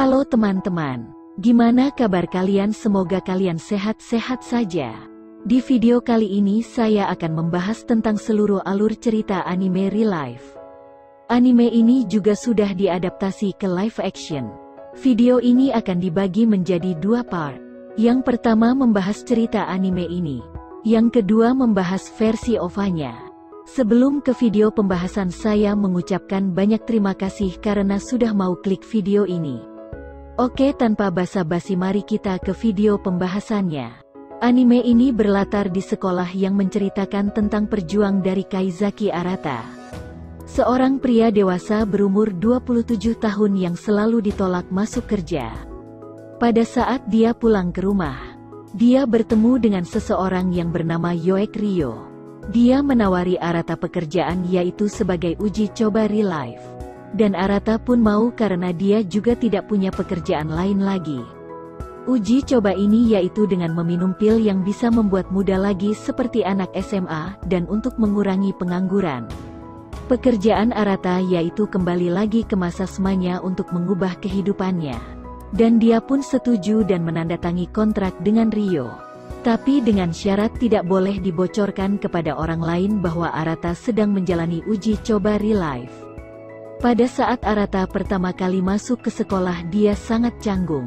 Halo teman-teman, gimana kabar kalian? Semoga kalian sehat-sehat saja. Di video kali ini saya akan membahas tentang seluruh alur cerita anime real life. Anime ini juga sudah diadaptasi ke live action. Video ini akan dibagi menjadi dua part. Yang pertama membahas cerita anime ini. Yang kedua membahas versi OVA-nya. Sebelum ke video pembahasan, saya mengucapkan banyak terima kasih karena sudah mau klik video ini. Oke, tanpa basa-basi mari kita ke video pembahasannya. Anime ini berlatar di sekolah yang menceritakan tentang perjuang dari Kaizaki Arata. Seorang pria dewasa berumur 27 tahun yang selalu ditolak masuk kerja. Pada saat dia pulang ke rumah, dia bertemu dengan seseorang yang bernama Yoek Ryo. Dia menawari Arata pekerjaan yaitu sebagai uji coba real life. Dan Arata pun mau karena dia juga tidak punya pekerjaan lain lagi. Uji coba ini yaitu dengan meminum pil yang bisa membuat muda lagi seperti anak SMA dan untuk mengurangi pengangguran. Pekerjaan Arata yaitu kembali lagi ke masa semanya untuk mengubah kehidupannya. Dan dia pun setuju dan menandatangani kontrak dengan Ryo. Tapi dengan syarat tidak boleh dibocorkan kepada orang lain bahwa Arata sedang menjalani uji coba real life. Pada saat Arata pertama kali masuk ke sekolah dia sangat canggung.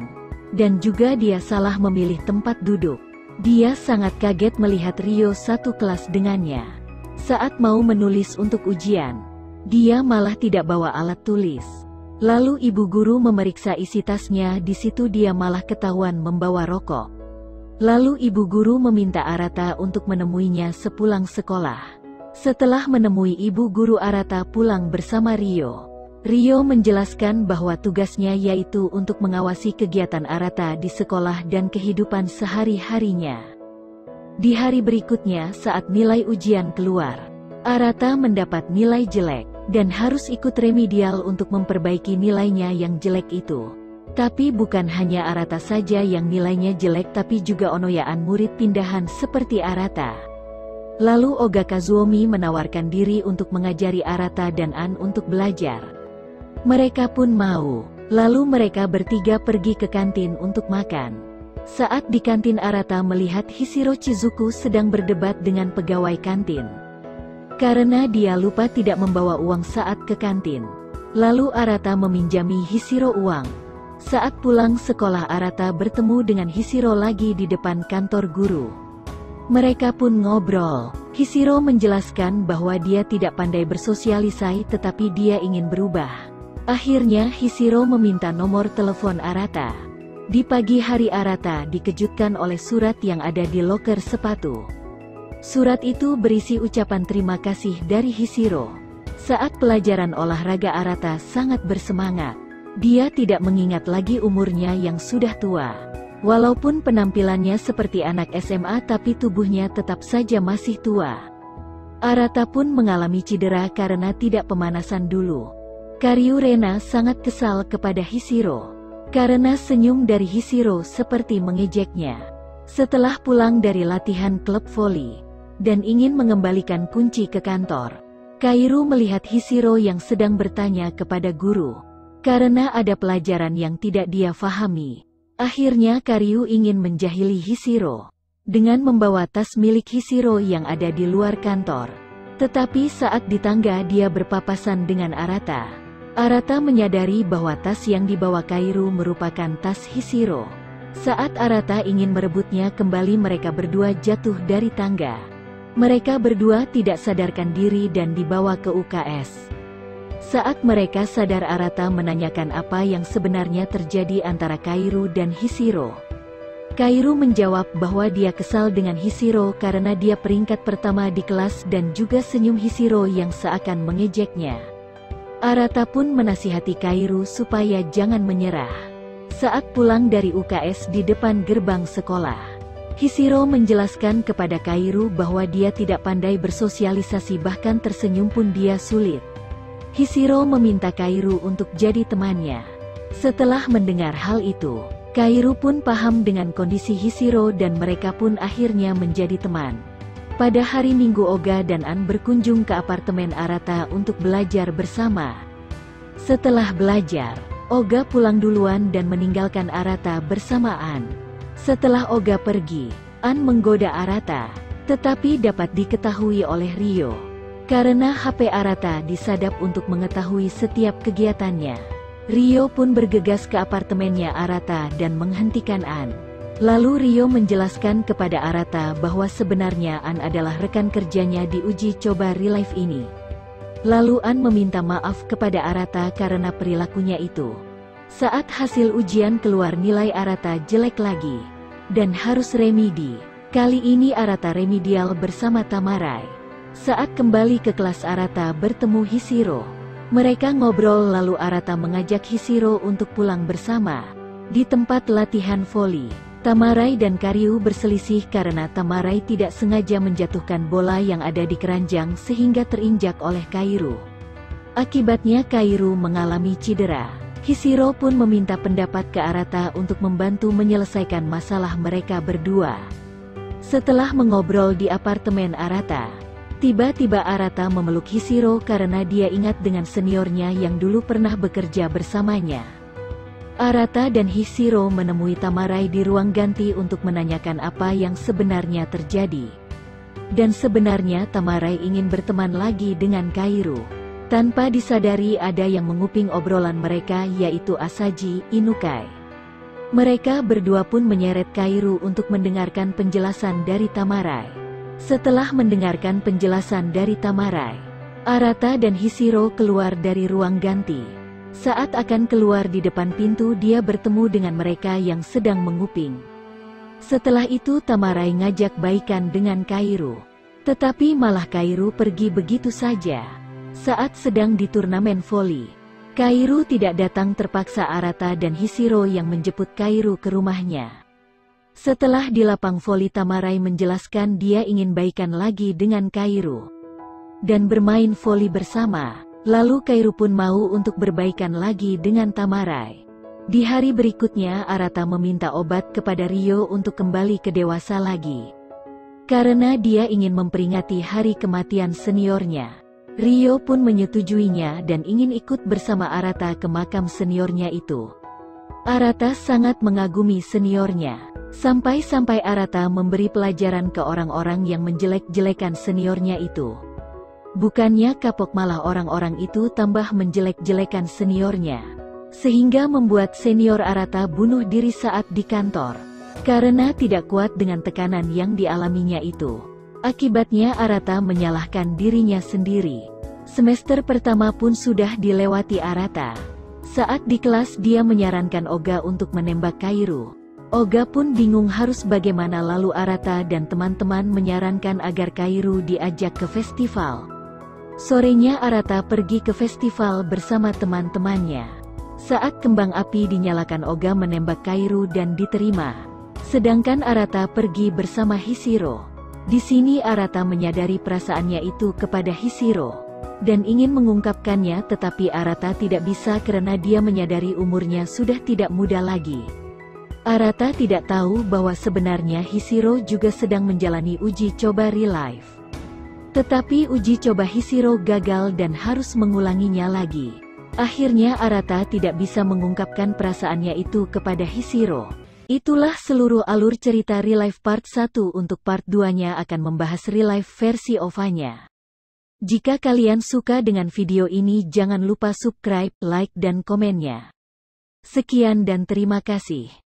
Dan juga dia salah memilih tempat duduk. Dia sangat kaget melihat Ryo satu kelas dengannya. Saat mau menulis untuk ujian, dia malah tidak bawa alat tulis. Lalu ibu guru memeriksa isi tasnya, di situ dia malah ketahuan membawa rokok. Lalu ibu guru meminta Arata untuk menemuinya sepulang sekolah. Setelah menemui ibu guru, Arata pulang bersama Ryo. Ryo menjelaskan bahwa tugasnya yaitu untuk mengawasi kegiatan Arata di sekolah dan kehidupan sehari-harinya. Di hari berikutnya saat nilai ujian keluar, Arata mendapat nilai jelek, dan harus ikut remedial untuk memperbaiki nilainya yang jelek itu. Tapi bukan hanya Arata saja yang nilainya jelek, tapi juga Onoyaan murid pindahan seperti Arata. Lalu Oga Kazuomi menawarkan diri untuk mengajari Arata dan An untuk belajar. Mereka pun mau. Lalu mereka bertiga pergi ke kantin untuk makan. Saat di kantin, Arata melihat Hishiro Chizuku sedang berdebat dengan pegawai kantin. Karena dia lupa tidak membawa uang saat ke kantin. Lalu Arata meminjami Hishiro uang. Saat pulang sekolah, Arata bertemu dengan Hishiro lagi di depan kantor guru. Mereka pun ngobrol. Hishiro menjelaskan bahwa dia tidak pandai bersosialisasi tetapi dia ingin berubah. Akhirnya Hishiro meminta nomor telepon Arata. Di pagi hari Arata dikejutkan oleh surat yang ada di loker sepatu. Surat itu berisi ucapan terima kasih dari Hishiro. Saat pelajaran olahraga, Arata sangat bersemangat. Dia tidak mengingat lagi umurnya yang sudah tua. Walaupun penampilannya seperti anak SMA tapi tubuhnya tetap saja masih tua. Arata pun mengalami cedera karena tidak pemanasan dulu. Karyu Rena sangat kesal kepada Hishiro. Karena senyum dari Hishiro seperti mengejeknya. Setelah pulang dari latihan klub voli, dan ingin mengembalikan kunci ke kantor, Kairu melihat Hishiro yang sedang bertanya kepada guru. Karena ada pelajaran yang tidak dia fahami. Akhirnya Karyu ingin menjahili Hishiro dengan membawa tas milik Hishiro yang ada di luar kantor. Tetapi saat di tangga dia berpapasan dengan Arata. Arata menyadari bahwa tas yang dibawa Kairu merupakan tas Hishiro. Saat Arata ingin merebutnya kembali, mereka berdua jatuh dari tangga. Mereka berdua tidak sadarkan diri dan dibawa ke UKS. Saat mereka sadar, Arata menanyakan apa yang sebenarnya terjadi antara Kairu dan Hishiro. Kairu menjawab bahwa dia kesal dengan Hishiro karena dia peringkat pertama di kelas dan juga senyum Hishiro yang seakan mengejeknya. Arata pun menasihati Kairu supaya jangan menyerah. Saat pulang dari UKS di depan gerbang sekolah, Hishiro menjelaskan kepada Kairu bahwa dia tidak pandai bersosialisasi, bahkan tersenyum pun dia sulit. Hishiro meminta Kairu untuk jadi temannya. Setelah mendengar hal itu, Kairu pun paham dengan kondisi Hishiro dan mereka pun akhirnya menjadi teman. Pada hari Minggu, Oga dan An berkunjung ke apartemen Arata untuk belajar bersama. Setelah belajar, Oga pulang duluan dan meninggalkan Arata bersamaan. Setelah Oga pergi, An menggoda Arata, tetapi dapat diketahui oleh Rio. Karena HP Arata disadap untuk mengetahui setiap kegiatannya. Rio pun bergegas ke apartemennya Arata dan menghentikan An. Lalu Rio menjelaskan kepada Arata bahwa sebenarnya An adalah rekan kerjanya di uji coba real life ini. Lalu An meminta maaf kepada Arata karena perilakunya itu. Saat hasil ujian keluar nilai Arata jelek lagi, dan harus remedi. Kali ini Arata remedial bersama Tamarai. Saat kembali ke kelas Arata bertemu Hishiro. Mereka ngobrol lalu Arata mengajak Hishiro untuk pulang bersama. Di tempat latihan voli, Tamarai dan Karyu berselisih karena Tamarai tidak sengaja menjatuhkan bola yang ada di keranjang sehingga terinjak oleh Kairu. Akibatnya Kairu mengalami cedera. Hishiro pun meminta pendapat ke Arata untuk membantu menyelesaikan masalah mereka berdua. Setelah mengobrol di apartemen Arata, tiba-tiba Arata memeluk Hishiro karena dia ingat dengan seniornya yang dulu pernah bekerja bersamanya. Arata dan Hishiro menemui Tamarai di ruang ganti untuk menanyakan apa yang sebenarnya terjadi. Dan sebenarnya Tamarai ingin berteman lagi dengan Kairu. Tanpa disadari ada yang menguping obrolan mereka yaitu Asaji Inukai. Mereka berdua pun menyeret Kairu untuk mendengarkan penjelasan dari Tamarai. Setelah mendengarkan penjelasan dari Tamarai, Arata dan Hishiro keluar dari ruang ganti. Saat akan keluar di depan pintu dia bertemu dengan mereka yang sedang menguping. Setelah itu Tamarai ngajak baikan dengan Kairu. Tetapi malah Kairu pergi begitu saja. Saat sedang di turnamen voli, Kairu tidak datang terpaksa Arata dan Hishiro yang menjemput Kairu ke rumahnya. Setelah di lapang voli Tamarai menjelaskan dia ingin baikan lagi dengan Kairu. Dan bermain voli bersama. Lalu Kairu pun mau untuk berbaikan lagi dengan Tamarai. Di hari berikutnya Arata meminta obat kepada Rio untuk kembali ke dewasa lagi. Karena dia ingin memperingati hari kematian seniornya. Rio pun menyetujuinya dan ingin ikut bersama Arata ke makam seniornya itu. Arata sangat mengagumi seniornya. Sampai-sampai Arata memberi pelajaran ke orang-orang yang menjelek-jelekan seniornya itu. Bukannya kapok malah orang-orang itu tambah menjelek-jelekan seniornya. Sehingga membuat senior Arata bunuh diri saat di kantor. Karena tidak kuat dengan tekanan yang dialaminya itu. Akibatnya Arata menyalahkan dirinya sendiri. Semester pertama pun sudah dilewati Arata. Saat di kelas dia menyarankan Oga untuk menembak Kairu. Oga pun bingung harus bagaimana lalu Arata dan teman-teman menyarankan agar Kairu diajak ke festival. Sorenya Arata pergi ke festival bersama teman-temannya. Saat kembang api dinyalakan Oga menembak Kairu dan diterima. Sedangkan Arata pergi bersama Hishiro. Di sini Arata menyadari perasaannya itu kepada Hishiro. Dan ingin mengungkapkannya tetapi Arata tidak bisa karena dia menyadari umurnya sudah tidak muda lagi. Arata tidak tahu bahwa sebenarnya Hishiro juga sedang menjalani uji coba real life. Tetapi uji coba Hishiro gagal dan harus mengulanginya lagi. Akhirnya Arata tidak bisa mengungkapkan perasaannya itu kepada Hishiro. Itulah seluruh alur cerita real life part 1 untuk part 2-nya akan membahas real life versi OVA-nya. Jika kalian suka dengan video ini jangan lupa subscribe, like dan komennya. Sekian dan terima kasih.